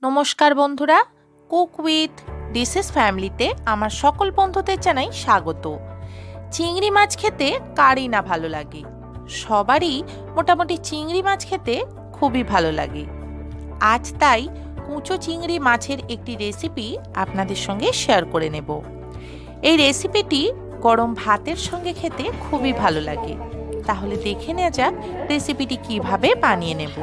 নমস্কার বন্ধুরা, cook with dishes ফ্যামিলিতে আমার সকল বন্ধুদের জানাই স্বাগত। চিংড়ি মাছ খেতে কারই না ভালো লাগে, সবারই মোটামুটি চিংড়ি মাছ খেতে খুবই ভালো লাগে। আজ তাই কুঁচো চিংড়ি মাছের একটি রেসিপি আপনাদের সঙ্গে শেয়ার করে নেব। এই রেসিপিটি গরম ভাতের সঙ্গে খেতে খুবই ভালো লাগে। তাহলে দেখে নেওয়া যাক রেসিপিটি কিভাবে বানিয়ে নেব।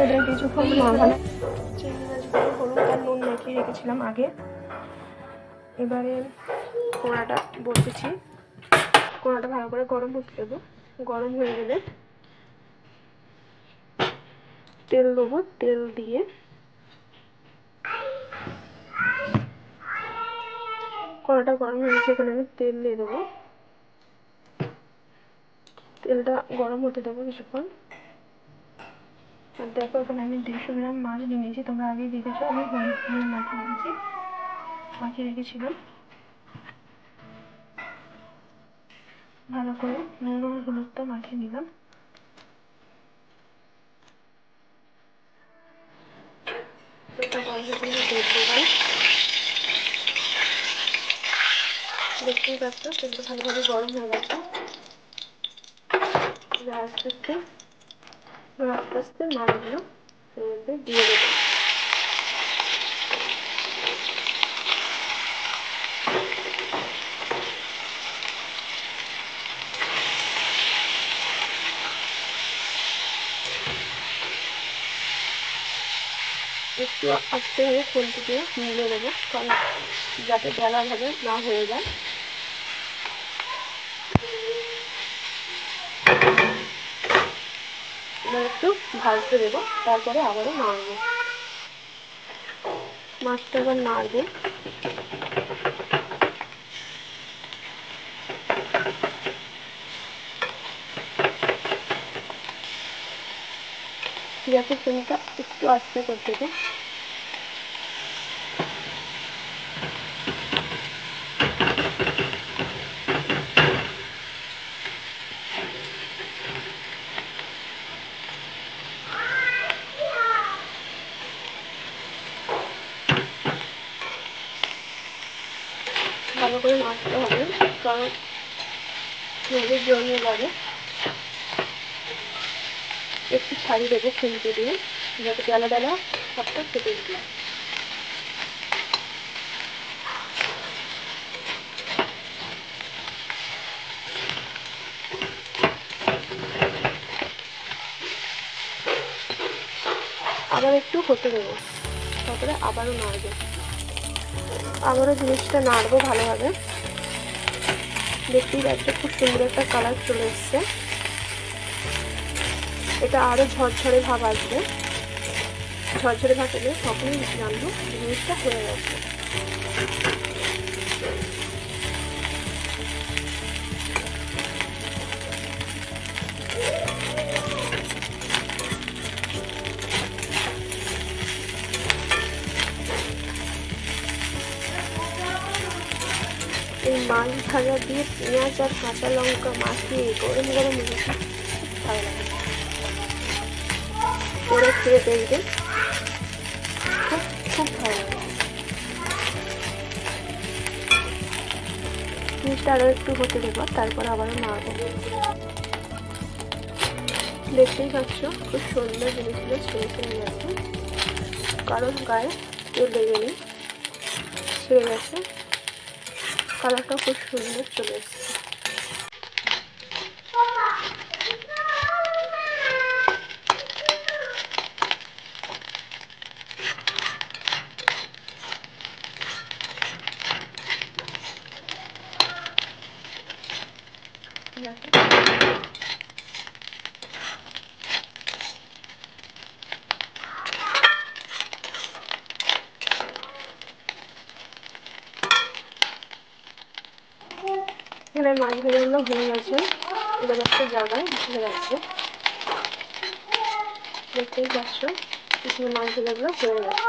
এটা কিছুক্ষণ নরমাল চিংড়ি মাছগুলো হলুদ আর নুন মাখিয়ে রেখেছিলাম আগে। এবারে কড়াটা বসেছি, কড়াটা ভালো করে গরম হতে দেবো। গরম হয়ে গেলে তেল দেবো, তেল দিয়ে কড়াটা গরম হয়ে গেছে, এখানে আমি তেল দিয়ে দেবো। তেলটা গরম হতে দেবো কিছুক্ষণ। আর দেখো এখানে আমি 150 গ্রাম মাছ নিয়েছি, তোমরা আগেই দেখেছো আমি হলুদ নুন মাখিয়ে রেখেছিলাম। ভালো করে নুন আর হলুদটা মাখিয়ে নিলাম। দেখতেই পাচ্ছ তেলটা ভালোভাবে গরম হয়ে গেছে। আস্তে আস্তে মাছগুলো দিয়ে দেবো। একটু আস্তে হয়ে খুন্তি দিয়ে মিলিয়ে দেবো, কারণ যাতে ঢালাভাবে না হয়ে যায়। এবার একটু ভাজতে দেবো, তারপরে আবারও নাড়বো। মাছটা এবার নাড়বো। গ্যাসের ফ্লেমটা একটু আস্তে করে দেবো। ভালো করে নাড়তে হবে, কারণ নদীর জমিয়ে যাবে। একটু ছাড়িয়ে দেবো খুন্তি দিয়ে, যাতে ডালা ডালা সবটা কেটে দিই। আবার একটু হতে দেবো, তারপরে আবারও নাড়বো। আবারও জিনিসটা নাড়বো ভালোভাবে। দেখতেই পাচ্ছ খুব সুন্দর একটা কালার চলে এসছে। এটা আরো ঝরঝরে ভাব আসবে। ঝরঝরে ভাব এলে তখনই জানবো জিনিসটা হয়ে গেছে। এই মাছ ভাজা দিয়ে পেঁয়াজ আর কাঁচা লঙ্কা মাখিয়ে গরম গরম রুটি ভালো লাগে, করে খেয়ে দেখবে, খুব খুব ভালো লাগে। জিনিসটা আরও একটু হতে দেবো, তারপর আবারও নাড়বো। দেখতেই পাচ্ছ খুব সুন্দর জিনিসগুলো ছেড়ে গেছে, কারণ গায়ে তেল লেগে নেই, ছেড়ে গেছে। কালারটা খুব সুন্দর চলে এসছে। এখানে মাছ ভাজাগুলো হয়ে গেছে, এবার একটা জায়গায় ঢেলে রাখবো। দেখতেই পাচ্ছ এখানে মাছ ভাজাগুলো হয়ে গেছে।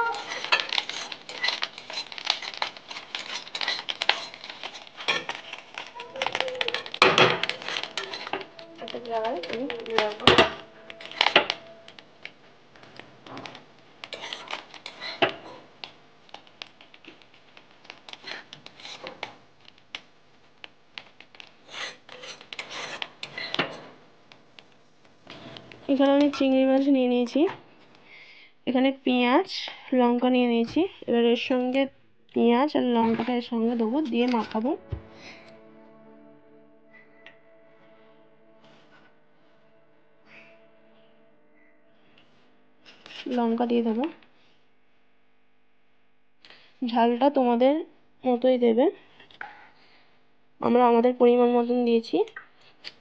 একটা জায়গায় আমি তুলে রাখবো। এখানে আমি চিংড়ি মাছ নিয়ে নিয়েছি, এখানে পেঁয়াজ লঙ্কা নিয়ে নিয়েছি। এবার এর সঙ্গে পেঁয়াজ আর লঙ্কাটা এর সঙ্গে দেবো, দিয়ে মাখাবো। লঙ্কা দিয়ে দেবো, ঝালটা তোমাদের মতোই দেবে, আমরা আমাদের পরিমাণ মতন দিয়েছি,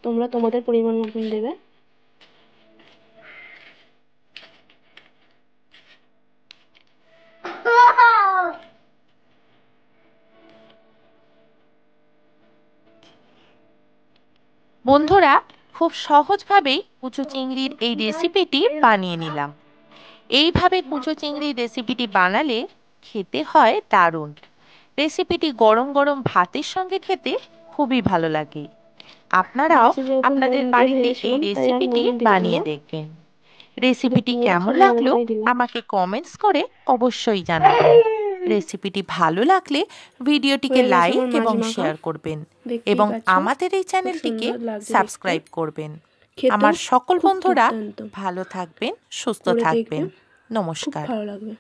তোমরা তোমাদের পরিমাণ মতন দেবে। বন্ধুরা, খুব সহজভাবেই কুচো চিংড়ির এই রেসিপিটি বানিয়ে নিলাম। এইভাবে কুচো চিংড়ির রেসিপিটি বানালে খেতে হয় দারুণ। রেসিপিটি গরম গরম ভাতের সঙ্গে খেতে খুবই ভালো লাগে। আপনারাও আপনাদের বাড়িতে এই রেসিপিটি বানিয়ে দেখবেন। রেসিপিটি কেমন লাগলো আমাকে কমেন্টস করে অবশ্যই জানাবেন। রেসিপিটি ভালো লাগলে ভিডিওটিকে লাইক এবং শেয়ার করবেন এবং আমাদের এই চ্যানেলটিকে সাবস্ক্রাইব করবেন। আমার সকল বন্ধুরা ভালো থাকবেন, সুস্থ থাকবেন। নমস্কার। ভালো লাগবে।